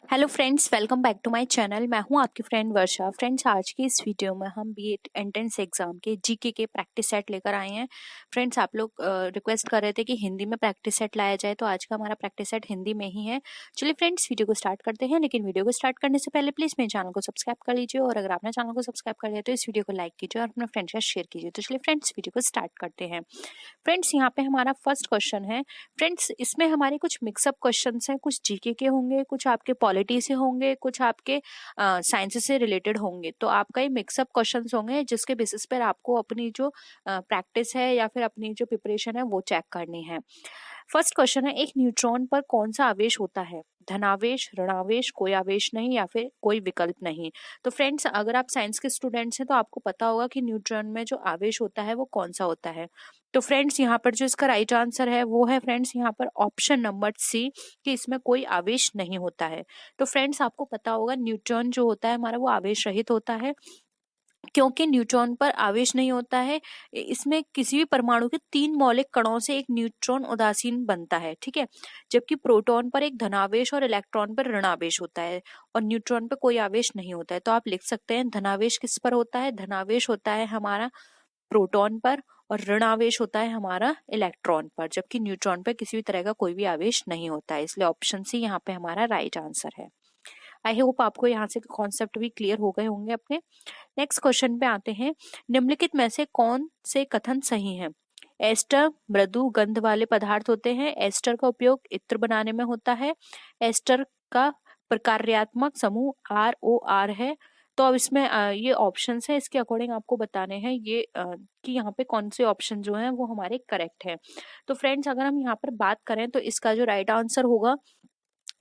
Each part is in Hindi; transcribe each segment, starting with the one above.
Hello friends, welcome back to my channel. मैं हूं आपकी फ्रेंड वर्षा। फ्रेंड्स, आज की इस वीडियो में हम बीएड एंट्रेंस एग्जाम के जीके के प्रैक्टिस सेट लेकर आए हैं। फ्रेंड्स, आप लोग रिक्वेस्ट कर रहे थे कि हिंदी में प्रैक्टिस सेट लाया जाए, तो आज का हमारा प्रैक्टिस सेट हिंदी में ही है। चलिए फ्रेंड्स, वीडियो को स्टार्ट करते हैं। लेकिन वीडियो को स्टार्ट करने से पहले प्लीज मेरे चैनल को सब्सक्राइब कर लीजिए, और अगर आपने चैनल को सब्सक्राइब कर लिया तो इस वीडियो को लाइक कीजिए और अपने फ्रेंड्स के साथ शेयर कीजिए। तो चलिए फ्रेंड्स, वीडियो को स्टार्ट करते हैं। फ्रेंड्स, यहाँ पे हमारा फर्स्ट क्वेश्चन है। फ्रेंड्स, इसमें हमारे कुछ मिक्सअप क्वेश्चंस हैं, कुछ जीके के होंगे, कुछ आपके पॉलिटी से होंगे, कुछ आपके साइंस से रिलेटेड होंगे। तो आपका ये मिक्सअप क्वेश्चंस होंगे, जिसके बेसिस पर आपको अपनी जो प्रैक्टिस है या फिर अपनी जो प्रिपरेशन है वो चेक करनी है। फर्स्ट क्वेश्चन है, एक न्यूट्रॉन पर कौन सा आवेश होता है? धनावेश, ऋणावेश, कोई आवेश नहीं, या फिर कोई विकल्प नहीं। तो फ्रेंड्स, अगर आप साइंस के स्टूडेंट्स हैं तो आपको पता होगा कि न्यूट्रॉन में जो आवेश होता है वो कौन सा होता है। तो फ्रेंड्स, यहाँ पर जो इसका राइट आंसर है वो है फ्रेंड्स यहाँ पर ऑप्शन नंबर सी, कि इसमें कोई आवेश नहीं होता है। तो फ्रेंड्स, आपको पता होगा न्यूट्रॉन जो होता है हमारा वो आवेश रहित होता है, क्योंकि न्यूट्रॉन पर आवेश नहीं होता है। इसमें किसी भी परमाणु के 3 मौलिक कणों से एक न्यूट्रॉन उदासीन बनता है, ठीक है। जबकि प्रोटॉन पर एक धनावेश और इलेक्ट्रॉन पर ऋणावेश होता है, और न्यूट्रॉन पर कोई आवेश नहीं होता है। तो आप लिख सकते हैं, धनावेश किस पर होता है? धनावेश होता है हमारा प्रोटॉन पर, और ऋणावेश होता है हमारा इलेक्ट्रॉन पर। जबकि न्यूट्रॉन पर किसी भी तरह का कोई भी आवेश नहीं होता है, इसलिए ऑप्शन सी यहाँ पे हमारा राइट आंसर है। आई होप आपको यहाँ से कॉन्सेप्ट भी क्लियर हो गए होंगे अपने। नेक्स्ट क्वेश्चन पे आते हैं। निम्नलिखित में से कौन से कथन सही हैं? एस्टर मृदु गंध वाले पदार्थ होते हैं। एस्टर का उपयोग इत्र बनाने में होता है। एस्टर का प्रकार्यात्मक समूह ROR है। तो अब इसमें ये ऑप्शंस है, इसके अकॉर्डिंग आपको बताने हैं ये कि यहाँ पे कौन से ऑप्शन जो हैं वो हमारे करेक्ट हैं। तो फ्रेंड्स, अगर हम यहाँ पर बात करें तो इसका जो राइट आंसर होगा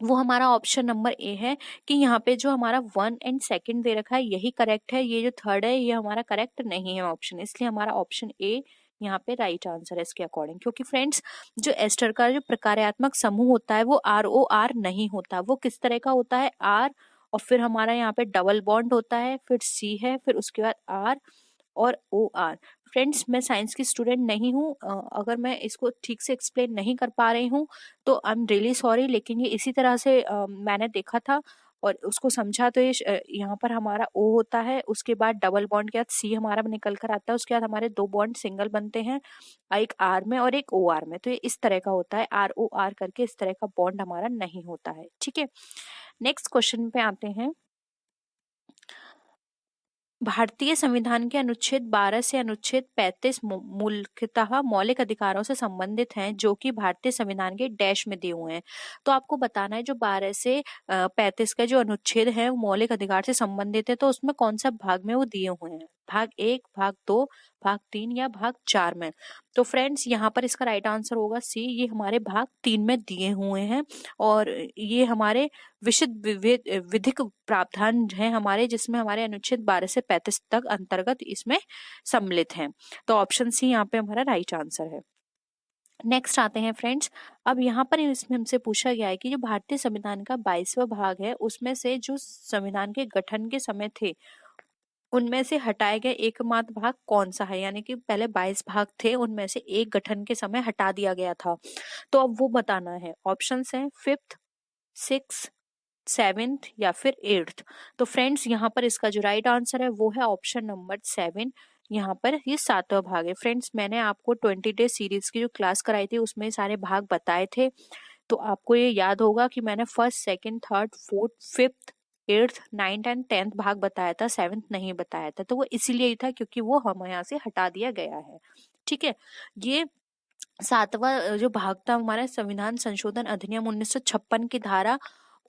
वो हमारा ऑप्शन नंबर ए है, कि यहाँ पे जो हमारा 1 एंड सेकंड दे रखा है यही करेक्ट है। ये जो थर्ड है ये हमारा करेक्ट नहीं है ऑप्शन, इसलिए हमारा ऑप्शन ए यहाँ पे राइट आंसर है इसके अकॉर्डिंग। क्योंकि फ्रेंड्स, जो एस्टर का जो प्रकार्यात्मक समूह होता है वो ROR नहीं होता। वो किस तरह का होता है? R, और फिर हमारा यहाँ पे डबल बॉन्ड होता है, फिर C है, फिर उसके बाद R और OR। फ्रेंड्स, मैं साइंस की स्टूडेंट नहीं हूँ, अगर मैं इसको ठीक से एक्सप्लेन नहीं कर पा रही हूँ तो आई एम रियली सॉरी, लेकिन ये इसी तरह से मैंने देखा था और उसको समझा। तो ये यहाँ पर हमारा O होता है, उसके बाद डबल बॉन्ड के बाद C हमारा निकल कर आता है, उसके बाद हमारे 2 बॉन्ड सिंगल बनते हैं, एक R में और एक OR में। तो ये इस तरह का होता है, ROR करके इस तरह का बॉन्ड हमारा नहीं होता है, ठीक है। नेक्स्ट क्वेश्चन पे आते हैं। भारतीय संविधान के अनुच्छेद 12 से अनुच्छेद 35 मूलतः मौलिक अधिकारों से संबंधित हैं, जो कि भारतीय संविधान के डैश में दिए हुए हैं। तो आपको बताना है जो 12 से 35 का जो अनुच्छेद है वो मौलिक अधिकार से संबंधित है, तो उसमें कौन सा भाग में वो दिए हुए हैं? भाग 1, भाग 2, भाग 3 या भाग 4 में? तो फ्रेंड्स, यहाँ पर इसका राइट आंसर होगा सी, ये हमारे भाग 3 में दिए हुए हैं। और ये हमारे विशुद्ध विधिक प्रावधान है हमारे, जिसमें हमारे अनुच्छेद 12 से 35 तक अंतर्गत इसमें सम्मिलित हैं। तो ऑप्शन सी यहाँ पे हमारा राइट आंसर है। नेक्स्ट आते हैं फ्रेंड्स। अब यहाँ पर इसमें हमसे पूछा गया है कि जो भारतीय संविधान का 22वां भाग है, उसमें से जो संविधान के गठन के समय थे उनमें से हटाए गए एकमात्र भाग कौन सा है? यानी कि पहले 22 भाग थे, उनमें से एक गठन के समय हटा दिया गया था। तो अब वो बताना है। ऑप्शंस हैं 5th, 6th, 7th या फिर 8th। तो फ्रेंड्स, यहाँ पर इसका जो राइट आंसर है वो है ऑप्शन नंबर 7। यहाँ पर ये 7वां भाग है। फ्रेंड्स, मैंने आपको 20 डे सीरीज की जो क्लास कराई थी उसमें सारे भाग बताए थे। तो आपको ये याद होगा कि मैंने first, second, third, fourth, fifth, 8th, 9th and 10th भाग बताया था, 7th नहीं बताया था। तो वो इसीलिए ही था क्योंकि वो हम यहाँ से हटा दिया गया है, ठीक है। ये 7वां जो भाग था हमारा संविधान संशोधन अधिनियम 1956 की धारा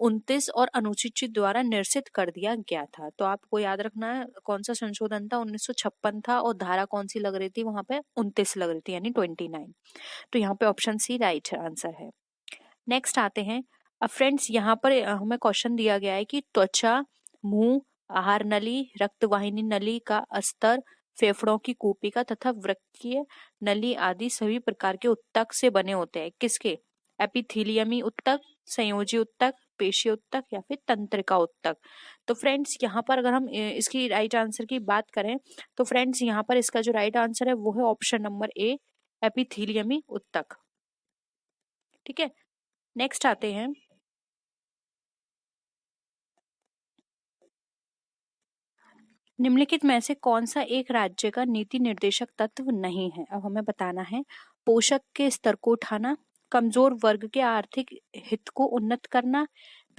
29 और अनुसूचित द्वारा निरसित कर दिया गया था। तो आपको याद रखना है कौन सा संशोधन था, 1956 था, और धारा कौन सी लग रही थी वहां पे? 29 लग रही थी, यानी 29। तो यहाँ पे ऑप्शन सी राइट आंसर है। नेक्स्ट आते हैं। अब फ्रेंड्स, यहाँ पर हमें क्वेश्चन दिया गया है कि त्वचा, मुंह, आहार नली, रक्तवाहिनी नली का अस्तर, फेफड़ों की कूपिका तथा वृक्कीय नली आदि सभी प्रकार के उत्तक से बने होते हैं। किसके? एपिथीलियमी उत्तक, संयोजी उत्तक, पेशी उत्तक या फिर तंत्रिका उत्तक। तो फ्रेंड्स, यहाँ पर अगर हम इसकी राइट आंसर की बात करें तो फ्रेंड्स, यहाँ पर इसका जो राइट आंसर है वो है ऑप्शन नंबर ए, एपिथीलियमी उत्तक, ठीक है। नेक्स्ट आते हैं। निम्नलिखित में से कौन सा एक राज्य का नीति निर्देशक तत्व नहीं है? अब हमें बताना है। पोषक के स्तर को उठाना, कमजोर वर्ग के आर्थिक हित को उन्नत करना,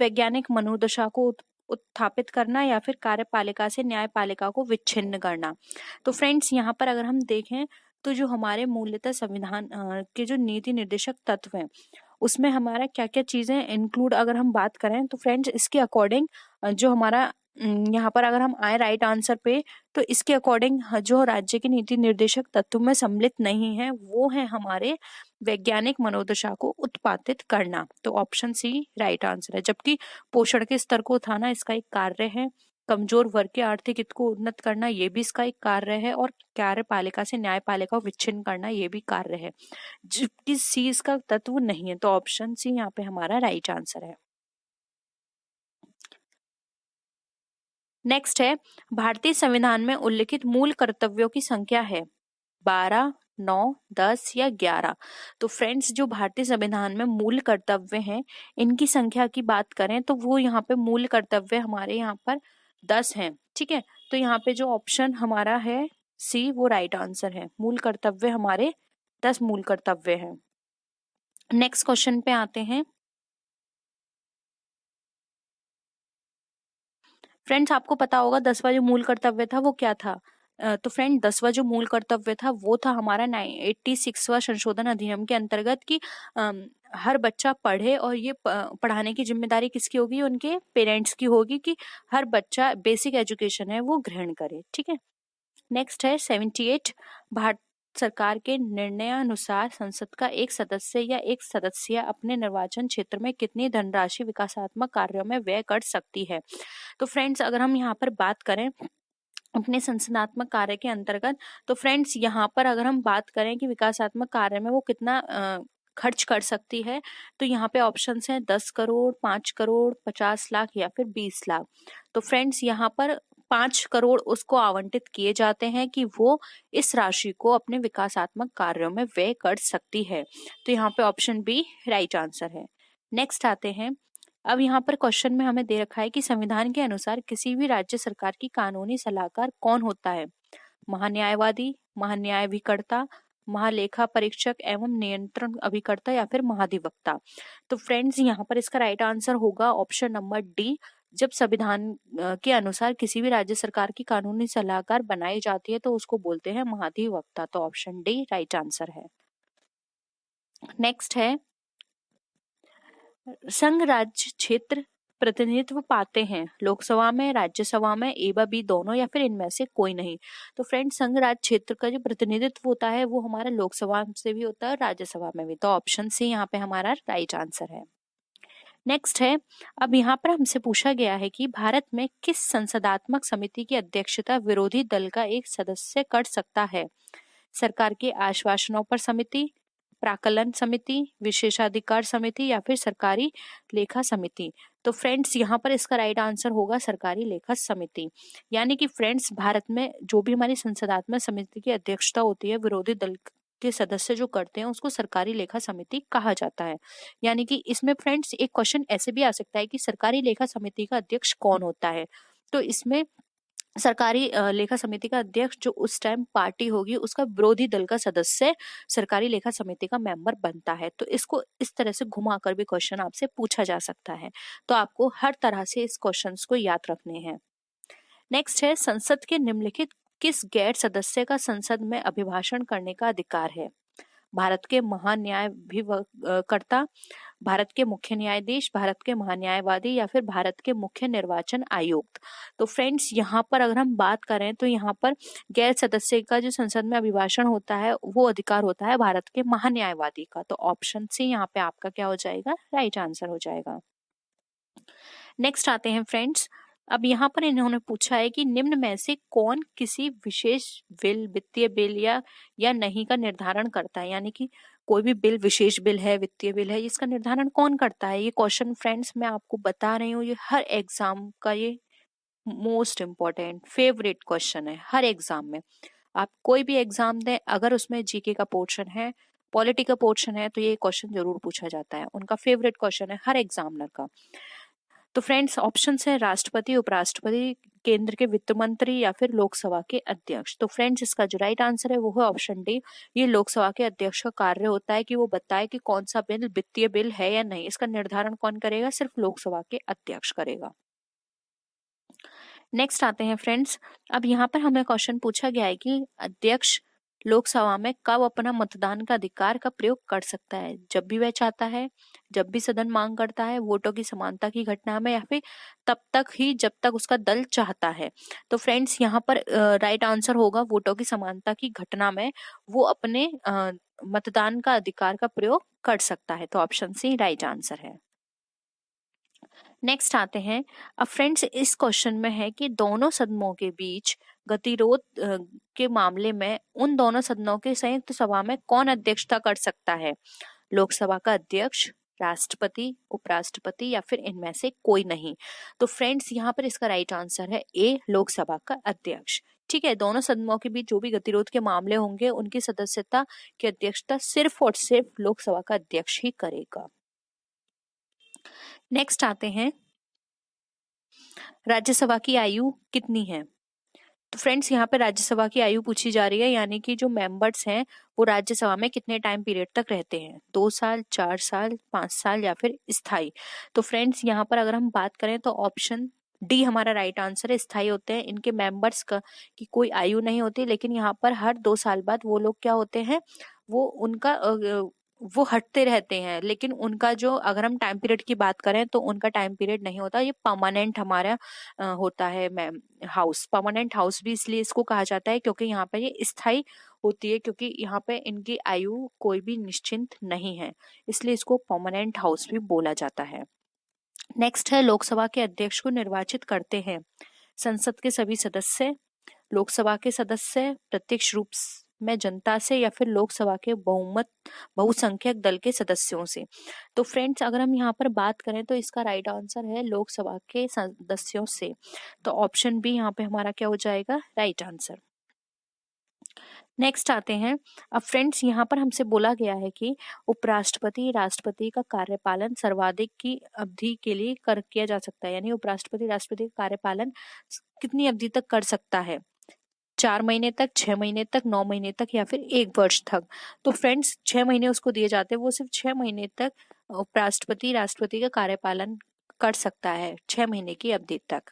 वैज्ञानिक मनोदशा को उत्थापित करना, या फिर कार्यपालिका से न्यायपालिका को विच्छिन्न करना। तो फ्रेंड्स, यहाँ पर अगर हम देखें तो जो हमारे मूलतः संविधान के जो नीति निर्देशक तत्व हैं उसमें हमारा क्या क्या चीजें इंक्लूड अगर हम बात करें तो फ्रेंड्स इसके अकॉर्डिंग जो हमारा यहाँ पर अगर हम आए राइट आंसर पे, तो इसके अकॉर्डिंग जो राज्य के नीति निर्देशक तत्व में सम्मिलित नहीं है वो है हमारे वैज्ञानिक मनोदशा को उत्पादित करना। तो ऑप्शन सी राइट आंसर है। जबकि पोषण के स्तर को उठाना इसका एक कार्य है, कमजोर वर्ग के आर्थिक हित को उन्नत करना ये भी इसका एक कार्य है, और कार्यपालिका से न्यायपालिका को विच्छिन्न करना ये भी कार्य है, जबकि सी इसका तत्व नहीं है। तो ऑप्शन सी यहाँ पे हमारा राइट आंसर है। नेक्स्ट है, भारतीय संविधान में उल्लिखित मूल कर्तव्यों की संख्या है 12, 9, 10 या 11। तो फ्रेंड्स, जो भारतीय संविधान में मूल कर्तव्य हैं इनकी संख्या की बात करें तो वो यहाँ पे मूल कर्तव्य हमारे यहाँ पर 10 हैं। ठीक है, तो यहाँ पे जो ऑप्शन हमारा है सी वो राइट आंसर है। मूल कर्तव्य हमारे 10 मूल कर्तव्य हैं। नेक्स्ट क्वेश्चन पे आते हैं। फ्रेंड्स, आपको पता होगा 10वां जो मूल कर्तव्य था वो क्या था? तो फ्रेंड 10वां जो मूल कर्तव्य था वो था हमारा 86वां संशोधन अधिनियम के अंतर्गत कि हर बच्चा पढ़े, और ये पढ़ाने की जिम्मेदारी किसकी होगी? उनके पेरेंट्स की होगी कि हर बच्चा बेसिक एजुकेशन है वो ग्रहण करे। ठीक है, नेक्स्ट है 78। भारत सरकार के निर्णयानुसार संसद का एक सदस्य या एक सदस्य अपने निर्वाचन क्षेत्र में कितनी धनराशि विकासात्मक कार्यों में व्यय कर सकती है? तो फ्रेंड्स, अगर हम यहाँ पर बात करें अपने संसदात्मक कार्य के अंतर्गत, तो फ्रेंड्स यहाँ पर अगर हम बात करें कि विकासात्मक कार्य में वो कितना खर्च कर सकती है, तो यहाँ पे ऑप्शंस हैं 10 करोड़, 5 करोड़, 50 लाख या फिर 20 लाख। तो फ्रेंड्स यहाँ पर 5 करोड़ उसको आवंटित किए जाते हैं कि वो इस राशि को अपने विकासात्मक कार्यों में व्यय कर सकती है। तो यहाँ पे ऑप्शन बी राइट आंसर है। नेक्स्ट आते हैं। अब यहाँ पर क्वेश्चन में हमें दे रखा है कि संविधान के अनुसार किसी भी राज्य सरकार की कानूनी सलाहकार कौन होता है? महान्यायवादी, महान्यायाभिकर्ता, महालेखा परीक्षक एवं नियंत्रण अभिकर्ता या फिर महाधिवक्ता। तो फ्रेंड्स, यहाँ पर इसका राइट आंसर होगा ऑप्शन नंबर डी। जब संविधान के अनुसार किसी भी राज्य सरकार की कानूनी सलाहकार बनाई जाती है तो उसको बोलते हैं महाधिवक्ता। तो ऑप्शन डी राइट आंसर है। नेक्स्ट है, संघ राज्य क्षेत्र प्रतिनिधित्व पाते हैं लोकसभा में, राज्यसभा में, ए व बी दोनों, या फिर इनमें से कोई नहीं? तो फ्रेंड, संघ राज्य क्षेत्र का जो प्रतिनिधित्व होता है वो हमारा लोकसभा से भी होता है और राज्यसभा में भी। तो ऑप्शन सी यहाँ पे हमारा राइट आंसर है। नेक्स्ट है, अब यहाँ पर हमसे पूछा गया है कि भारत में किस संसदात्मक समिति की अध्यक्षता विरोधी दल का एक सदस्य कर सकता है? सरकार के आश्वासनों पर समिति, प्राकलन समिति, विशेषाधिकार समिति या फिर सरकारी लेखा समिति? तो फ्रेंड्स, यहाँ पर इसका राइट आंसर होगा सरकारी लेखा समिति। यानी कि फ्रेंड्स, भारत में जो भी हमारी संसदात्मक समिति की अध्यक्षता होती है विरोधी दल के सदस्य जो करते हैं उसको सरकारी लेखा समिति कहा जाता है। यानी कि इसमें फ्रेंड्स एक क्वेश्चन ऐसे भी आ सकता है कि सरकारी लेखा समिति का अध्यक्ष कौन होता है? तो इसमें सरकारी लेखा समिति का अध्यक्ष जो उस टाइम पार्टी होगी उसका विरोधी दल का सदस्य सरकारी लेखा समिति का मेंबर बनता है। तो इसको इस तरह से घुमाकर भी क्वेश्चन आपसे पूछा जा सकता है। तो आपको हर तरह से इस क्वेश्चंस को याद रखने हैं। नेक्स्ट है, संसद के निम्नलिखित किस गैर सदस्य का संसद में अभिभाषण करने का अधिकार है? भारत के महान्यायाधिकर्ता, भारत के मुख्य न्यायाधीश, भारत के महान्यायवादी या फिर भारत के मुख्य निर्वाचन आयुक्त? तो फ्रेंड्स, यहाँ पर अगर हम बात करें तो यहाँ पर गैर सदस्य का जो संसद में अभिभाषण होता है वो अधिकार होता है भारत के महान्यायवादी का। तो ऑप्शन सी यहाँ पे आपका क्या हो जाएगा? राइट आंसर हो जाएगा। नेक्स्ट आते हैं फ्रेंड्स। अब यहाँ पर इन्होंने पूछा है कि निम्न में से कौन किसी विशेष बिल, वित्तीय बिल या नहीं का निर्धारण करता है? यानी कि कोई भी बिल विशेष बिल है, वित्तीय बिल है, इसका निर्धारण कौन करता है? ये क्वेश्चन फ्रेंड्स मैं आपको बता रही हूँ, ये हर एग्जाम का ये मोस्ट इम्पोर्टेंट फेवरेट क्वेश्चन है। हर एग्जाम में आप कोई भी एग्जाम दें, अगर उसमें जीके का पोर्शन है, पॉलिटी का पोर्शन है, तो ये क्वेश्चन जरूर पूछा जाता है। उनका फेवरेट क्वेश्चन है हर एग्जामिनर का। तो फ्रेंड्स ऑप्शन है राष्ट्रपति, उपराष्ट्रपति, केंद्र के वित्त मंत्री या फिर लोकसभा के अध्यक्ष। तो फ्रेंड्स इसका जो राइट आंसर है वो है ऑप्शन डी। ये लोकसभा के अध्यक्ष का कार्य होता है कि वो बताए कि कौन सा बिल वित्तीय बिल है या नहीं। इसका निर्धारण कौन करेगा? सिर्फ लोकसभा के अध्यक्ष करेगा। नेक्स्ट आते हैं फ्रेंड्स, अब यहाँ पर हमें क्वेश्चन पूछा गया है कि अध्यक्ष लोकसभा में कब अपना मतदान का अधिकार का प्रयोग कर सकता है? जब भी वह चाहता है, जब भी सदन मांग करता है, वोटों की समानता की घटना में, या फिर तब तक ही जब तक उसका दल चाहता है। तो फ्रेंड्स यहाँ पर राइट आंसर होगा वोटों की समानता की घटना में वो अपने मतदान का अधिकार का प्रयोग कर सकता है। तो ऑप्शन सी राइट आंसर है। नेक्स्ट आते हैं, अब फ्रेंड्स इस क्वेश्चन में है कि दोनों सदनों के बीच गतिरोध के मामले में उन दोनों सदनों के संयुक्त सभा में कौन अध्यक्षता कर सकता है? लोकसभा का अध्यक्ष, राष्ट्रपति, उपराष्ट्रपति या फिर इनमें से कोई नहीं। तो फ्रेंड्स यहाँ पर इसका राइट आंसर है ए, लोकसभा का अध्यक्ष। ठीक है, दोनों सदनों के बीच जो भी गतिरोध के मामले होंगे उनकी सदस्यता की अध्यक्षता सिर्फ और सिर्फ लोकसभा का अध्यक्ष ही करेगा। नेक्स्ट आते हैं, राज्यसभा की आयु कितनी है? तो फ्रेंड्स यहाँ पे राज्यसभा की आयु पूछी जा रही है, यानी कि जो मेंबर्स हैं वो राज्यसभा में कितने टाइम पीरियड तक रहते हैं, 2 साल, 4 साल, 5 साल या फिर स्थायी। तो फ्रेंड्स यहाँ पर अगर हम बात करें तो ऑप्शन डी हमारा राइट आंसर है, स्थायी होते हैं। इनके मेंबर्स का की कोई आयु नहीं होती, लेकिन यहाँ पर हर 2 साल बाद वो लोग क्या होते हैं, वो उनका वो हटते रहते हैं, लेकिन उनका जो अगर हम टाइम पीरियड की बात करें तो उनका टाइम पीरियड नहीं होता, ये परमानेंट हमारा होता है मैम हाउस। परमानेंट हाउस भी इसलिए इसको कहा जाता है क्योंकि यहाँ पे ये स्थायी होती है, क्योंकि यहाँ पे इनकी आयु कोई भी निश्चित नहीं है, इसलिए इसको परमानेंट हाउस भी बोला जाता है। नेक्स्ट है, लोकसभा के अध्यक्ष को निर्वाचित करते हैं संसद के सभी सदस्य, लोकसभा के सदस्य, प्रत्यक्ष रूप में जनता से, या फिर लोकसभा के बहुसंख्यक दल के सदस्यों से। तो फ्रेंड्स अगर हम यहाँ पर बात करें तो इसका राइट आंसर है लोकसभा के सदस्यों से। तो ऑप्शन बी यहाँ पे हमारा क्या हो जाएगा? Right answer. नेक्स्ट आते हैं, अब फ्रेंड्स यहाँ पर हमसे बोला गया है कि उपराष्ट्रपति राष्ट्रपति का कार्यपालन सर्वाधिक की अवधि के लिए किया जा सकता है, यानी उपराष्ट्रपति राष्ट्रपति का कार्यपालन कितनी अवधि तक कर सकता है? 4 महीने तक, 6 महीने तक, 9 महीने तक या फिर 1 वर्ष तक। तो फ्रेंड्स 6 महीने उसको दिए जाते हैं, वो सिर्फ 6 महीने तक उपराष्ट्रपति राष्ट्रपति का कार्यपालन कर सकता है, 6 महीने की अवधि तक।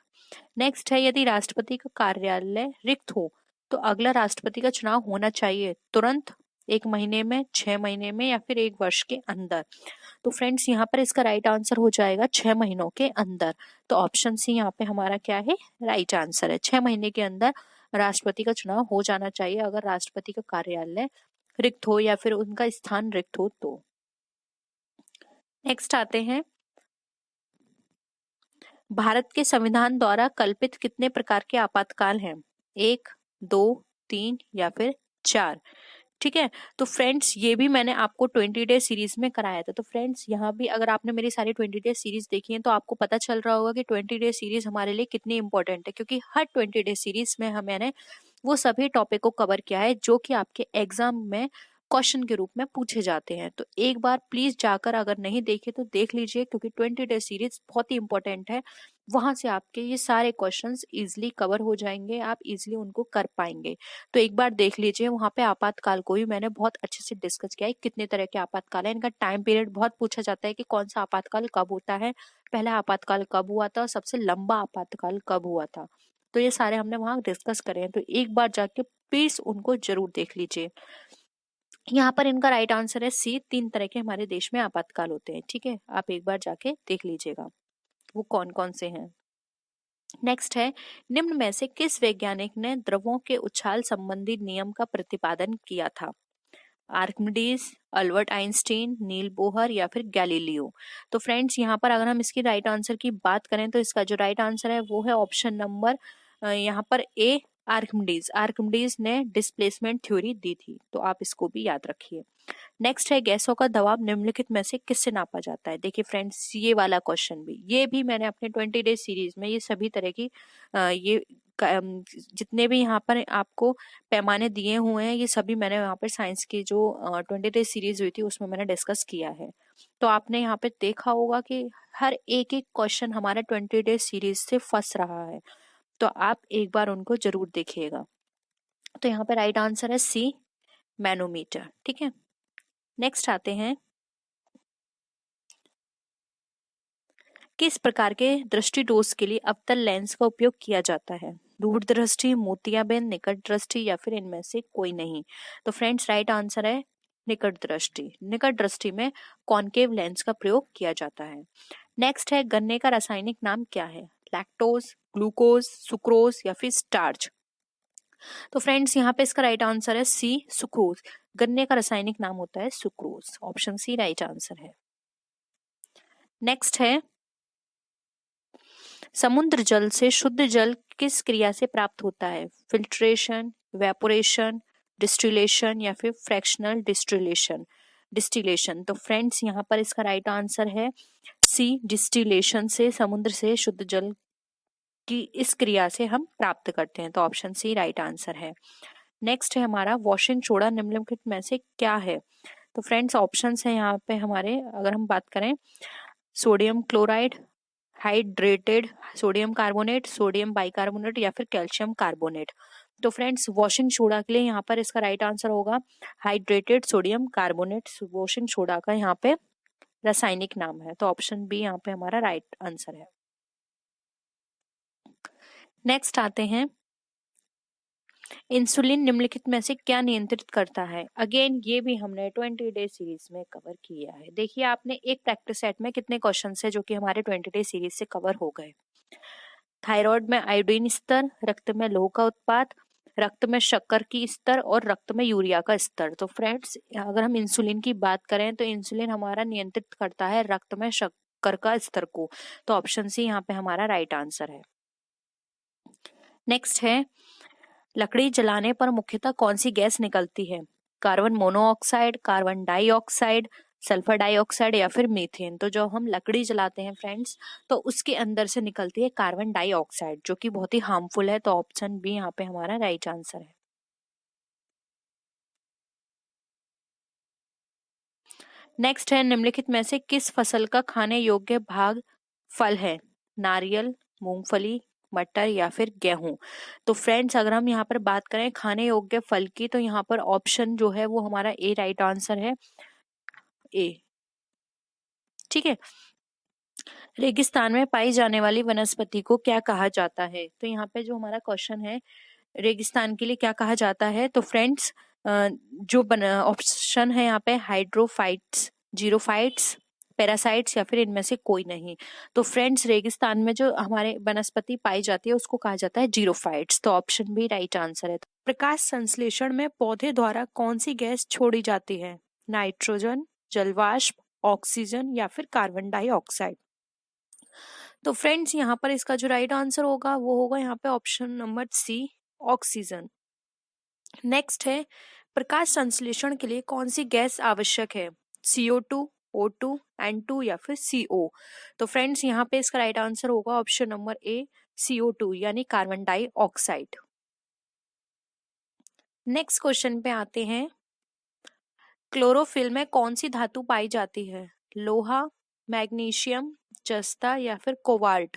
नेक्स्ट है, यदि राष्ट्रपति का कार्यालय रिक्त हो तो अगला राष्ट्रपति का चुनाव होना चाहिए तुरंत, 1 महीने में, 6 महीने में या फिर 1 वर्ष के अंदर। तो फ्रेंड्स यहाँ पर इसका राइट आंसर हो जाएगा 6 महीनों के अंदर। तो ऑप्शन सी यहाँ पे हमारा क्या है? राइट आंसर है। 6 महीने के अंदर राष्ट्रपति का चुनाव हो जाना चाहिए अगर राष्ट्रपति का कार्यालय रिक्त हो या फिर उनका स्थान रिक्त हो तो। नेक्स्ट आते हैं, भारत के संविधान द्वारा कल्पित कितने प्रकार के आपातकाल हैं? 1, 2, 3 या फिर 4। ठीक है, तो फ्रेंड्स ये भी मैंने आपको 20 डे सीरीज में कराया था। तो फ्रेंड्स यहाँ भी अगर आपने मेरी सारी 20 डे सीरीज देखी है तो आपको पता चल रहा होगा कि 20 डे सीरीज हमारे लिए कितनी इंपॉर्टेंट है, क्योंकि हर 20 डे सीरीज में मैंने वो सभी टॉपिक को कवर किया है जो कि आपके एग्जाम में क्वेश्चन के रूप में पूछे जाते हैं। तो एक बार प्लीज जाकर अगर नहीं देखे तो देख लीजिए, क्योंकि 20 डे सीरीज बहुत ही इंपॉर्टेंट है। वहां से आपके ये सारे क्वेश्चंस इजीली कवर हो जाएंगे, आप इजीली उनको कर पाएंगे। तो एक बार देख लीजिए, वहां पे आपातकाल को भी मैंने बहुत अच्छे से डिस्कस किया है, कितने तरह के आपातकाल है, इनका टाइम पीरियड बहुत पूछा जाता है कि कौन सा आपातकाल कब होता है, पहला आपातकाल कब हुआ था और सबसे लंबा आपातकाल कब हुआ था। तो ये सारे हमने वहां डिस्कस करे हैं, तो एक बार जाके प्लीज उनको जरूर देख लीजिए। यहाँ पर इनका राइट आंसर है सी, 3 तरह के हमारे देश में आपातकाल होते हैं। ठीक है, आप एक बार जाके देख लीजिएगा वो कौन कौन से हैं। नेक्स्ट है, निम्न में से किस वैज्ञानिक ने द्रवों के उछाल संबंधी नियम का प्रतिपादन किया था? आर्किमिडीज, अल्बर्ट आइंस्टीन, नील बोहर या फिर गैलीलियो। तो फ्रेंड्स यहाँ पर अगर हम इसकी राइट आंसर की बात करें तो इसका जो राइट आंसर है वो है ऑप्शन नंबर यहाँ पर ए, आर्किमिडीज। आर्किमिडीज ने डिस्प्लेसमेंट थ्योरी दी थी, तो आप इसको भी याद रखिए। नेक्स्ट है, गैसों का दबाव निम्नलिखित में से किससे नापा जाता है? देखिए फ्रेंड्स ये वाला क्वेश्चन भी, ये भी मैंने अपने 20 डे सीरीज में ये सभी तरह की ये जितने भी यहाँ पर आपको पैमाने दिए हुए हैं ये सभी मैंने यहाँ पर साइंस की जो 20 डे सीरीज हुई थी उसमें मैंने डिस्कस किया है। तो आपने यहाँ पे देखा होगा कि हर एक एक क्वेश्चन हमारा 20 डेज सीरीज से फंस रहा है, तो आप एक बार उनको जरूर देखिएगा। तो यहाँ पे राइट आंसर है सी, मैनोमीटर। ठीक है, नेक्स्ट आते हैं, किस प्रकार के दृष्टि दोष के लिए अवतल लेंस का उपयोग किया जाता है? दूर दृष्टि, मोतियाबिंद, निकट दृष्टि या फिर इनमें से कोई नहीं? तो फ्रेंड्स राइट आंसर है निकट दृष्टि। निकट दृष्टि में कॉनकेव लेंस का प्रयोग किया जाता है। नेक्स्ट है, गन्ने का रासायनिक नाम क्या है? लैक्टोज, ग्लूकोज, सुक्रोज या फिर स्टार्च? तो फ्रेंड्स यहाँ पे इसका राइट आंसर है सी, सुक्रोज। गन्ने का रासायनिक नाम होता है sucrose. Option C right answer है। नेक्स्ट है, समुद्र जल से शुद्ध जल किस क्रिया से प्राप्त होता है? फिल्ट्रेशन, वेपोरेशन, डिस्टिलेशन या फिर फ्रैक्शनल डिस्टिलेशन? डिस्टिलेशन। तो फ्रेंड्स यहाँ पर इसका राइट आंसर है सी, डिस्टिलेशन से समुद्र से शुद्ध जल की इस क्रिया से हम प्राप्त करते हैं। तो ऑप्शन सी राइट आंसर है। नेक्स्ट है हमारा, वॉशिंग सोडा निम्नलिखित में से क्या है? तो फ्रेंड्स ऑप्शंस है यहाँ पे हमारे, अगर हम बात करें, sodium chloride, hydrated sodium carbonate, sodium bicarbonate या फिर कैल्शियम कार्बोनेट? तो फ्रेंड्स वॉशिंग सोडा के लिए यहाँ पर इसका राइट आंसर होगा hydrated sodium carbonate. Washing soda का यहाँ पे रासायनिक नाम है। तो ऑप्शन बी यहाँ पे हमारा राइट आंसर है। नेक्स्ट आते हैं, इंसुलिन निम्नलिखित में से क्या नियंत्रित करता है? अगेन ये भी हमने 20 डे सीरीज में कवर किया है। देखिए आपने एक प्रैक्टिस सेट में कितने क्वेश्चन है जो कि हमारे 20 डे सीरीज से कवर हो गए। थायराइड में आयोडीन स्तर, रक्त में लौह का उत्पाद, रक्त में शक्कर की स्तर और रक्त में यूरिया का स्तर। तो फ्रेंड्स अगर हम इंसुलिन की बात करें तो इंसुलिन हमारा नियंत्रित करता है रक्त में शक्कर का स्तर को। तो ऑप्शन सी यहाँ पे हमारा राइट आंसर है। नेक्स्ट है, लकड़ी जलाने पर मुख्यतः कौन सी गैस निकलती है? Carbon monoxide, carbon dioxide, sulphur dioxide या फिर मीथेन? तो जो हम लकड़ी जलाते हैं फ्रेंड्स, तो उसके अंदर से निकलती है कार्बन डाइऑक्साइड, जो कि बहुत ही हार्मफुल है। तो ऑप्शन बी यहाँ पे हमारा राइट आंसर है। नेक्स्ट है, निम्नलिखित में से किस फसल का खाने योग्य भाग फल है? नारियल, मूंगफली, मटर या फिर गेहूं? तो फ्रेंड्स अगर हम यहाँ पर बात करें खाने योग्य फल की, तो यहाँ पर ऑप्शन जो है वो हमारा ए राइट आंसर है, ए। ठीक है, रेगिस्तान में पाई जाने वाली वनस्पति को क्या कहा जाता है? तो यहाँ पे जो हमारा क्वेश्चन है, रेगिस्तान के लिए क्या कहा जाता है? तो फ्रेंड्स जो ऑप्शन है यहाँ पे, हाइड्रोफाइट्स, जीरोफाइट्स, पैरासाइट्स या फिर इनमें से कोई नहीं? तो फ्रेंड्स रेगिस्तान में जो हमारे वनस्पति पाई जाती है उसको कहा जाता है जीरोफाइट्स। तो ऑप्शन बी राइट आंसर है। प्रकाश संश्लेषण में पौधे द्वारा कौन सी गैस छोड़ी जाती है? नाइट्रोजन, जलवाष्प, ऑक्सीजन या फिर कार्बन डाइऑक्साइड? तो फ्रेंड्स यहाँ पर इसका जो राइट आंसर होगा वो होगा यहाँ पे option number C, oxygen. Next है, प्रकाश संश्लेषण के लिए कौन सी गैस आवश्यक है? CO2, O2, N2 या फिर CO? तो फ्रेंड्स यहाँ पे इसका राइट आंसर होगा ऑप्शन नंबर ए, CO2 यानी कार्बन डाइऑक्साइड। नेक्स्ट क्वेश्चन पे आते हैं, क्लोरोफिल में कौन सी धातु पाई जाती है? लोहा, मैग्नीशियम, जस्ता या फिर कोबाल्ट?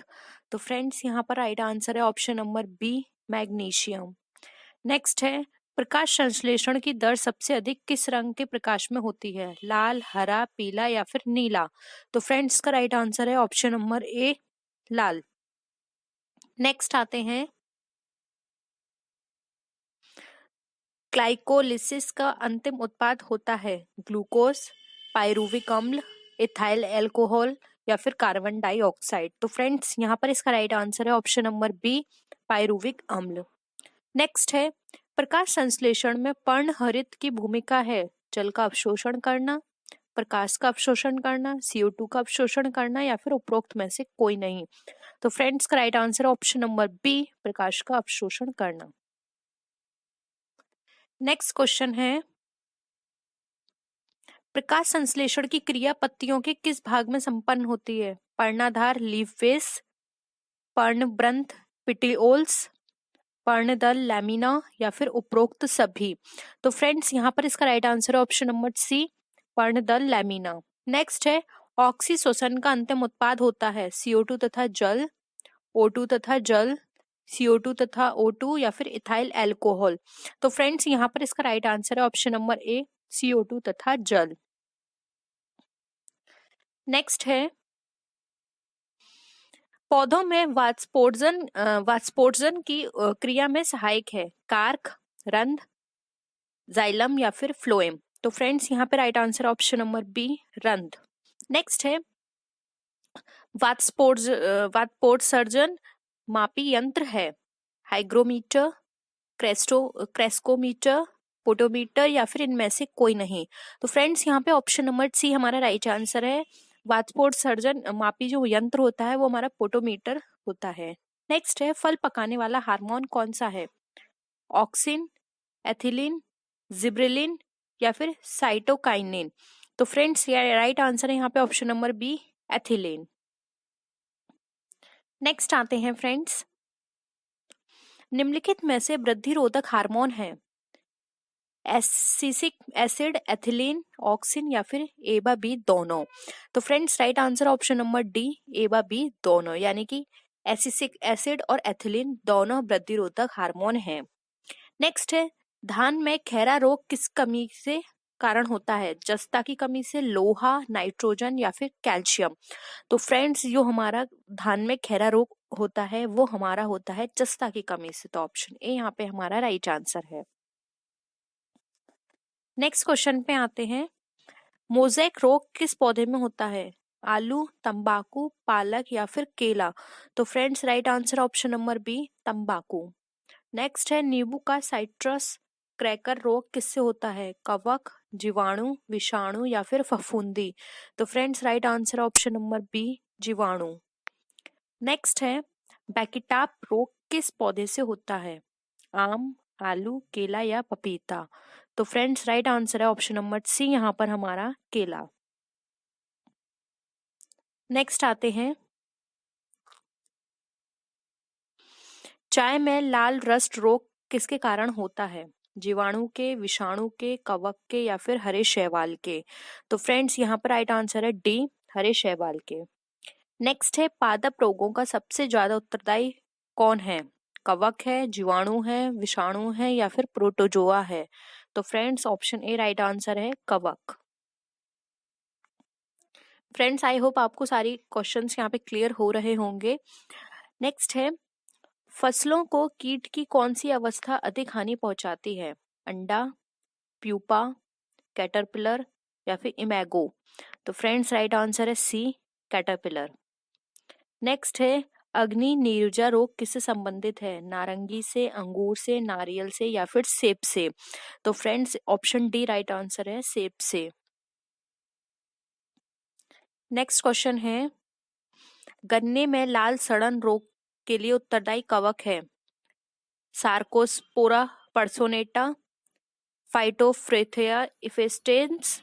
तो फ्रेंड्स यहाँ पर राइट आंसर है option number B, magnesium. Next है, प्रकाश संश्लेषण की दर सबसे अधिक किस रंग के प्रकाश में होती है? लाल, हरा, पीला या फिर नीला? तो फ्रेंड्स का राइट आंसर है option number A, Lal. Next आते हैं, ग्लाइकोलिसिस का अंतिम उत्पाद होता है ग्लूकोज, पाइरुविक अम्ल, इथाइल एल्कोहल या फिर कार्बन डाइऑक्साइड? तो फ्रेंड्स यहाँ पर इसका राइट आंसर है ऑप्शन नंबर बी, पाइरुविक अम्ल। नेक्स्ट है, प्रकाश संश्लेषण में पर्णहरित की भूमिका है जल का अवशोषण करना, प्रकाश का अवशोषण करना, CO2 का अवशोषण करना या फिर उपरोक्त में से कोई नहीं? तो फ्रेंड्स का right answer option number B, प्रकाश का अवशोषण करना। नेक्स्ट क्वेश्चन है, प्रकाश संश्लेषण की क्रिया पत्तियों के किस भाग में संपन्न होती है? पर्णाधार, लीफ बेस, पर्णवृंत, पिटिओल्स, पर्णदल, लैमिना या फिर उपरोक्त सभी? तो फ्रेंड्स यहाँ पर इसका राइट आंसर है ऑप्शन नंबर सी, पर्णदल, लैमिना। नेक्स्ट है ऑक्सीशोषण का अंतिम उत्पाद होता है CO2 तथा जल, O2 तथा जल, CO2 तथा O2 या फिर इथाइल एल्कोहल। तो फ्रेंड्स यहाँ पर इसका राइट आंसर है ऑप्शन नंबर ए CO2 तथा जल। नेक्स्ट है पौधों में वाष्पोत्सर्जन की क्रिया में सहायक है कार्क, रंध्र, जाइलम या फिर फ्लोएम। तो फ्रेंड्स यहाँ पे right answer option number B रंध्र। नेक्स्ट है वाष्पोत्सर्जन मापी यंत्र है हाइग्रोमीटर, क्रेस्कोमीटर, पोटोमीटर या फिर इनमें से कोई नहीं। तो फ्रेंड्स यहाँ पे ऑप्शन नंबर सी हमारा राइट आंसर है। वाष्पोत्सर्जन मापी जो यंत्र होता है वो हमारा पोटोमीटर होता है। नेक्स्ट है फल पकाने वाला हार्मोन कौन सा है ऑक्सिन, एथिलीन, जिब्रेलिन या फिर साइटोकाइनिन। तो फ्रेंड्स राइट आंसर है यहाँ पे option number B ethylene. Next आते हैं फ्रेंड्स निम्नलिखित में से वृद्धि रोधक हार्मोन है एसिटिक एसिड, एथिलीन, ऑक्सिन या फिर एबा बी दोनों। तो friends right answer option number D एबा बी दोनों, यानी कि एसिटिक एसिड और एथिलीन दोनों वृद्धि रोधक हार्मोन हैं। नेक्स्ट है धान में खैरा रोग किस कमी से कारण होता है जस्ता की कमी से, लोहा, नाइट्रोजन या फिर कैल्शियम। तो फ्रेंड्स जो हमारा धान में खैरा रोग होता है वो हमारा होता है जस्ता की कमी से। तो ऑप्शन ए यहाँ पे हमारा राइट आंसर है। नेक्स्ट क्वेश्चन पे आते हैं मोज़ेक रोग किस पौधे में होता है आलू, तंबाकू, पालक या फिर केला। तो friends right answer option number B तंबाकू। नेक्स्ट है नींबू का साइट्रस क्रैकर रोग किससे होता है कवक, जीवाणु, विषाणु या फिर फफूंदी। तो friends right answer option number B जीवाणु। नेक्स्ट है बैकिटाप रोग किस पौधे से होता है आम, आलू, केला या पपीता। तो फ्रेंड्स राइट आंसर है ऑप्शन नंबर सी यहाँ पर हमारा केला। नेक्स्ट आते हैं चाय में लाल रस्ट रोग किसके कारण होता है जीवाणु के, विषाणु के, कवक के या फिर हरे शैवाल के। तो फ्रेंड्स यहाँ पर राइट आंसर है डी हरे शैवाल के। नेक्स्ट है पादप रोगों का सबसे ज्यादा उत्तरदायी कौन है कवक है, जीवाणु है, विषाणु है या फिर प्रोटोजोआ है। तो friends option A right answer है कवक। फ्रेंड्स आई होप आपको सारी क्वेश्चंस यहाँ पे क्लियर हो रहे होंगे। नेक्स्ट है फसलों को कीट की कौन सी अवस्था अधिक हानि पहुंचाती है अंडा, प्यूपा, कैटरपिलर या फिर इमेगो। तो फ्रेंड्स राइट आंसर है सी कैटरपिलर। नेक्स्ट है अग्नि नीरजा रोग किससे संबंधित है नारंगी से, अंगूर से, नारियल से या फिर सेब से। तो friends option D right answer है सेब से। नेक्स्ट क्वेश्चन है गन्ने में लाल सड़न रोग के लिए उत्तरदायी कवक है सार्कोस्पोरा पर्सोनेटा, फाइटोफ्रेथिया इफेस्टेंस,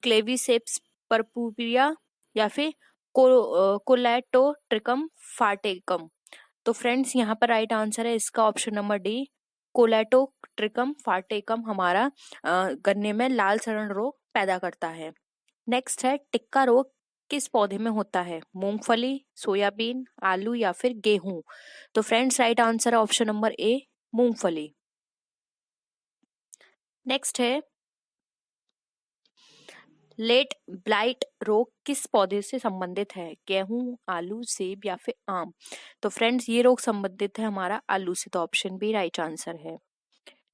क्लेविसेप्स परपुरिया या फिर कोलैटोट्रिकम फार्टेकम। तो फ्रेंड्स यहाँ पर राइट आंसर है इसका ऑप्शन नंबर डी कोलैटोट्रिकम फार्टेकम हमारा गन्ने में लाल सड़न रोग पैदा करता है। नेक्स्ट है टिक्का रोग किस पौधे में होता है मूंगफली, सोयाबीन, आलू या फिर गेहूं। तो फ्रेंड्स राइट आंसर है ऑप्शन नंबर ए मूंगफली। नेक्स्ट है लेट ब्लाइट रोग किस पौधे से संबंधित है गेहूं, आलू, सेब या फिर आम। तो फ्रेंड्स ये रोग संबंधित है हमारा आलू से। तो ऑप्शन बी राइट आंसर है।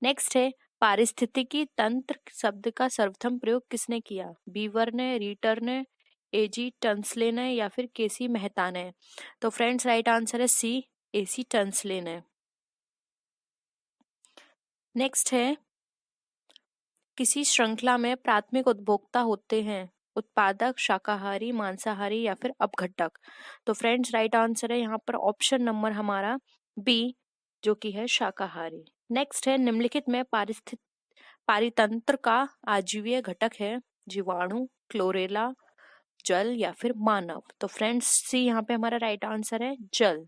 नेक्स्ट है पारिस्थितिकी तंत्र शब्द का सर्वप्रथम प्रयोग किसने किया बीवर ने, रीटर ने, एजी टंसले ने या फिर केसी मेहता ने। तो फ्रेंड्स राइट आंसर है सी एसी टंसले ने। नेक्स्ट है किसी श्रृंखला में प्राथमिक उपभोक्ता होते हैं उत्पादक, शाकाहारी, मांसाहारी या फिर अपघटक। तो फ्रेंड्स राइट आंसर है यहाँ पर ऑप्शन नंबर हमारा बी जो कि है शाकाहारी। नेक्स्ट है निम्नलिखित में पारितंत्र का आजीवीय घटक है जीवाणु, क्लोरेला, जल या फिर मानव। तो फ्रेंड्स सी यहाँ पे हमारा राइट आंसर है जल।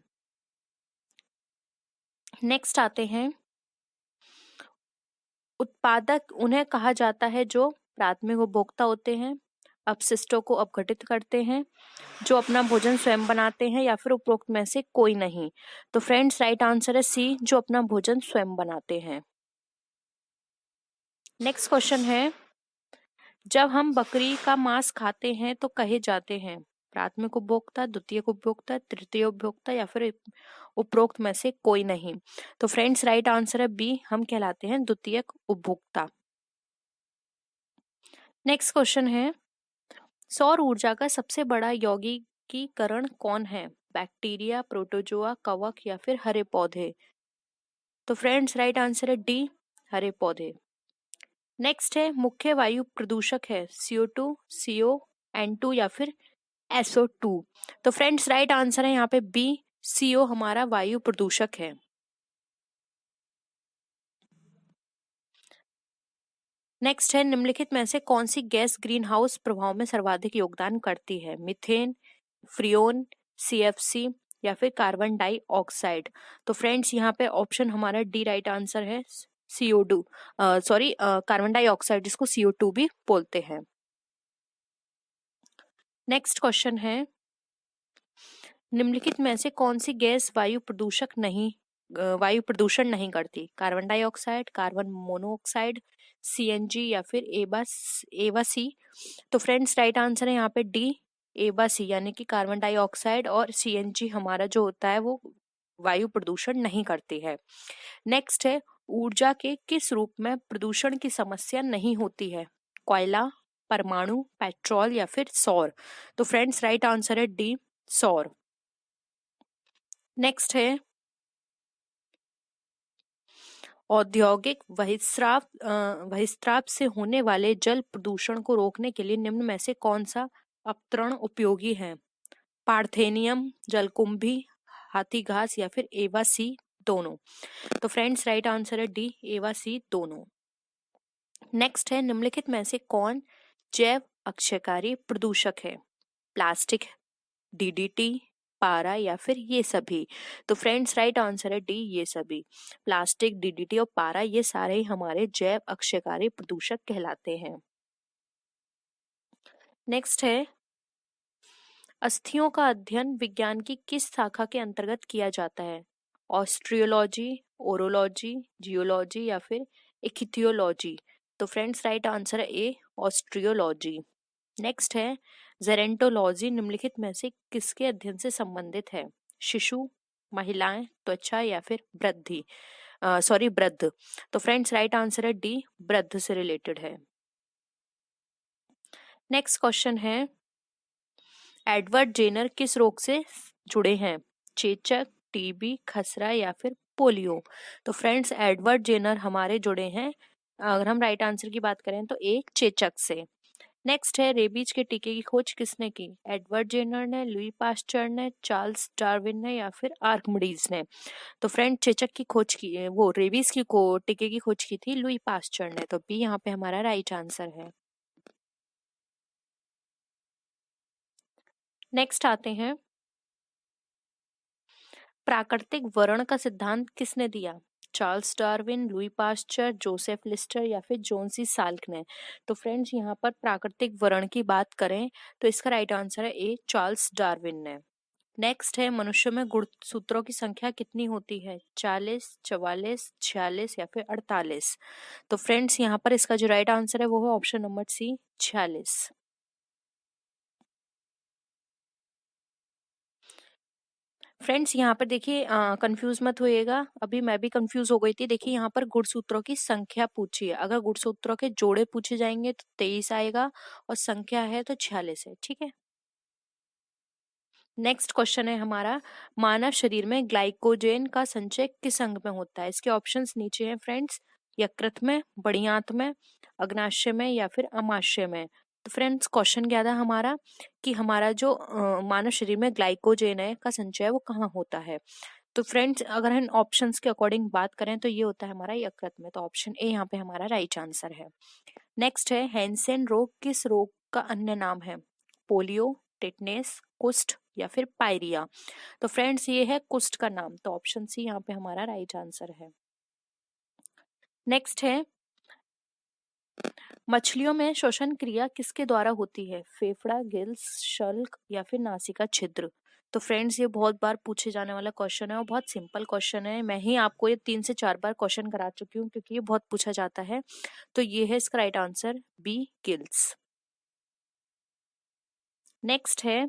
नेक्स्ट आते हैं उत्पादक उन्हें कहा जाता है जो प्राथमिक उपभोक्ता होते हैं अपशिष्टों को अपघटित करते हैं, जो अपना भोजन स्वयं बनाते हैं, या फिर उपरोक्त में से कोई नहीं। तो फ्रेंड्स राइट आंसर है सी, जो अपना भोजन स्वयं बनाते हैं। नेक्स्ट क्वेश्चन है, जब हम बकरी का मांस खाते हैं तो कहे जाते हैं प्राथमिक उपभोक्ता, द्वितीयक उपभोक्ता, तृतीय उपभोक्ता, या फिर उपरोक्त में से कोई नहीं। तो फ्रेंड्स राइट आंसर है बी, हम कहलाते हैं द्वितीयक उपभोक्ता। नेक्स्ट क्वेश्चन है, सौर ऊर्जा का सबसे बड़ा यौगिकीकरण कौन है? बैक्टीरिया, प्रोटोजोआ, कवक, या फिर हरे पौधे? तो फ्रेंड्स राइट आंसर है डी, हरे पौधे। नेक्स्ट है, मुख्य वायु प्रदूषक है CO2, CO, N2, या फिर SO2? तो फ्रेंड्स राइट आंसर है यहाँ पे बी, CO हमारा वायु प्रदूषक है। नेक्स्ट है, निम्नलिखित में से कौन सी गैस ग्रीन हाउस प्रभाव में सर्वाधिक योगदान करती है? मीथेन, फ्रियोन, CFC, या फिर कार्बन डाइऑक्साइड? तो फ्रेंड्स यहाँ पे ऑप्शन हमारा डी राइट आंसर है, CO2, कार्बन डाइऑक्साइड, जिसको CO2 भी बोलते हैं। नेक्स्ट क्वेश्चन है, निम्नलिखित में से कौन सी गैस वायु प्रदूषण नहीं करती? Carbon dioxide, carbon monoxide, CNG, या फिर एवा सी? तो फ्रेंड्स राइट आंसर है यहाँ पे डी, एवा सी, यानी कि कार्बन डाइऑक्साइड और CNG हमारा जो होता है वो वायु प्रदूषण नहीं करती है। नेक्स्ट है, ऊर्जा के किस रूप में प्रदूषण की समस्या नहीं होती है? कोयला, परमाणु, पेट्रोल, या फिर सौर? तो फ्रेंड्स राइट आंसर है डी, सौर। नेक्स्ट है, औद्योगिक बहिस्राव से होने वाले जल प्रदूषण को रोकने के लिए निम्न में से कौन सा अपतरण उपयोगी है? पार्थेनियम, जलकुंभी, हाथी घास, या फिर एवा सी दोनों? तो फ्रेंड्स राइट आंसर है डी, एवा सी दोनों। नेक्स्ट है, निम्नलिखित में से कौन जैव अक्षयकारी प्रदूषक है? प्लास्टिक, DDT, पारा, या फिर ये सभी? तो फ्रेंड्स राइट आंसर है डी, ये सभी। प्लास्टिक, DDT और पारा, ये सारे ही हमारे जैव अक्षयकारी प्रदूषक कहलाते हैं। नेक्स्ट है, अस्थियों का अध्ययन विज्ञान की किस शाखा के अंतर्गत किया जाता है? ऑस्ट्रियोलॉजी, ओरोलॉजी, जियोलॉजी, या फिर इक्थियोलॉजी? तो फ्रेंड्स राइट आंसर है ए, ऑस्ट्रियोलॉजी। नेक्स्ट है, जेरेंटोलॉजी निम्नलिखित में से किसके अध्ययन से संबंधित है? शिशु, महिलाएं, त्वचा, या फिर वृद्ध? तो फ्रेंड्स राइट आंसर है डी, वृद्ध से रिलेटेड है। नेक्स्ट क्वेश्चन है, एडवर्ड जेनर किस रोग से जुड़े हैं? चेचक, TB, खसरा, या फिर पोलियो? तो फ्रेंड्स एडवर्ड जेनर हमारे जुड़े हैं, अगर हम राइट आंसर की बात करें तो ए, चेचक से। नेक्स्ट है, रेबीज के टीके की खोज किसने की? एडवर्ड जेनर ने, लुई पास्चर ने, चार्ल्स डार्विन ने, या फिर आर्किमिडीज ने? तो फ्रेंड चेचक की खोज की, वो रेबीज की टीके की खोज की थी लुई पास्चर ने। तो बी यहाँ पे हमारा राइट आंसर है। नेक्स्ट आते हैं, प्राकृतिक वर्ण का सिद्धांत किसने दिया? Charles Darwin, Louis Pasteur, Joseph Lister, या फिर जॉन सी साल्क ने? तो फ्रेंड्स यहाँ पर प्राकृतिक वर्ण की बात करें तो इसका राइट आंसर है ए, चार्ल्स डार्विन ने। नेक्स्ट है, मनुष्य में गुणसूत्रों की संख्या कितनी होती है? 40, 44, 46, या फिर 48? तो फ्रेंड्स यहाँ पर इसका जो राइट आंसर है वो है ऑप्शन नंबर सी, 46। फ्रेंड्स यहाँ पर देखिए, कंफ्यूज मत होइएगा, अभी मैं भी कंफ्यूज हो गई थी। देखिए यहाँ पर गुणसूत्रों की संख्या पूछी है, अगर गुणसूत्रों के जोड़े पूछे जाएंगे तो 23 आएगा, और संख्या है तो 46 है, ठीक है। नेक्स्ट क्वेश्चन है हमारा, मानव शरीर में ग्लाइकोजेन का संचय किस अंग में होता है? इसके ऑप्शंस नीचे हैं फ्रेंड्स, यकृत में, बड़ियात में, अग्नाशय में, या फिर अमाशय में? तो फ्रेंड्स क्वेश्चन क्या था हमारा कि हमारा जो मानव शरीर में ग्लाइकोजेन है का संचय वो कहाँ होता है? तो फ्रेंड्स अगर हम ऑप्शंस के अकॉर्डिंग बात करें तो ये होता है हमारा यकृत में। तो ऑप्शन ए यहाँ पे हमारा राइट आंसर है। नेक्स्ट है, हैंसेन रोग किस रोग का अन्य नाम है? पोलियो, टिटनेस, कुष्ठ, या फिर पायरिया? तो फ्रेंड्स ये है कुष्ठ का नाम। तो ऑप्शन सी यहाँ पे हमारा राइट आंसर है। नेक्स्ट है, मछलियों में श्वसन क्रिया किसके द्वारा होती है? फेफड़ा, गिल्स, शल्क या फिर नासिका छिद्र? तो फ्रेंड्स ये बहुत बार पूछे जाने वाला क्वेश्चन है और बहुत सिंपल क्वेश्चन है। मैं ही आपको ये 3 से 4 बार क्वेश्चन करा चुकी हूँ क्योंकि ये बहुत पूछा जाता है। तो ये है इसका right answer B, gills. Next है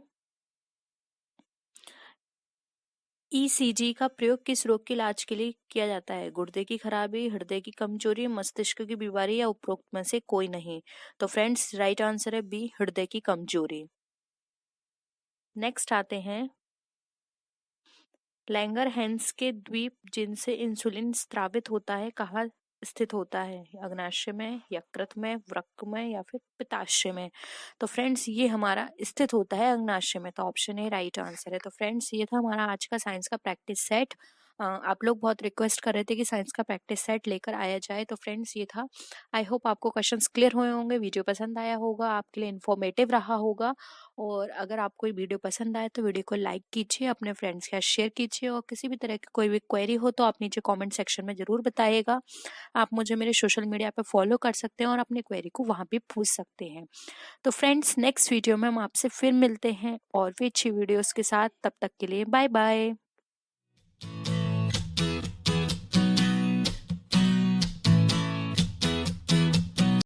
ईसीजी का प्रयोग किस रोग के इलाज के लिए किया जाता है? गुर्दे की खराबी, हृदय की कमजोरी, मस्तिष्क की बीमारी या उपरोक्त में से कोई नहीं? तो फ्रेंड्स राइट आंसर है बी, हृदय की कमजोरी। नेक्स्ट आते हैं लैंगरहैंस के द्वीप जिनसे इंसुलिन स्रावित होता है कहाँ स्थित होता है? अग्नाशय में, यकृत में, वृक्क में या फिर पित्ताशय में? तो फ्रेंड्स ये हमारा स्थित होता है अग्नाशय में। तो ऑप्शन ए राइट आंसर है। तो फ्रेंड्स ये था हमारा आज का साइंस का प्रैक्टिस सेट। आप लोग बहुत रिक्वेस्ट कर रहे थे कि साइंस का प्रैक्टिस सेट लेकर आया जाए। तो फ्रेंड्स ये था। आई होप आपको क्वेश्चंस क्लियर हुए होंगे, वीडियो पसंद आया होगा, आपके लिए इन्फॉर्मेटिव रहा होगा। और अगर आपको ये वीडियो पसंद आए तो वीडियो को लाइक कीजिए, अपने फ्रेंड्स के साथ शेयर कीजिए और किसी भी तरह की कोई भी क्वेरी हो तो आप नीचे कमेंट सेक्शन में ज़रूर बताइएगा। आप मुझे मेरे सोशल मीडिया पे फॉलो कर सकते हैं और अपनी क्वेरी को वहाँ भी पूछ सकते हैं। तो फ्रेंड्स नेक्स्ट वीडियो में हम आपसे फिर मिलते हैं और भी अच्छी वीडियोस के साथ। तब तक के लिए बाय बाय।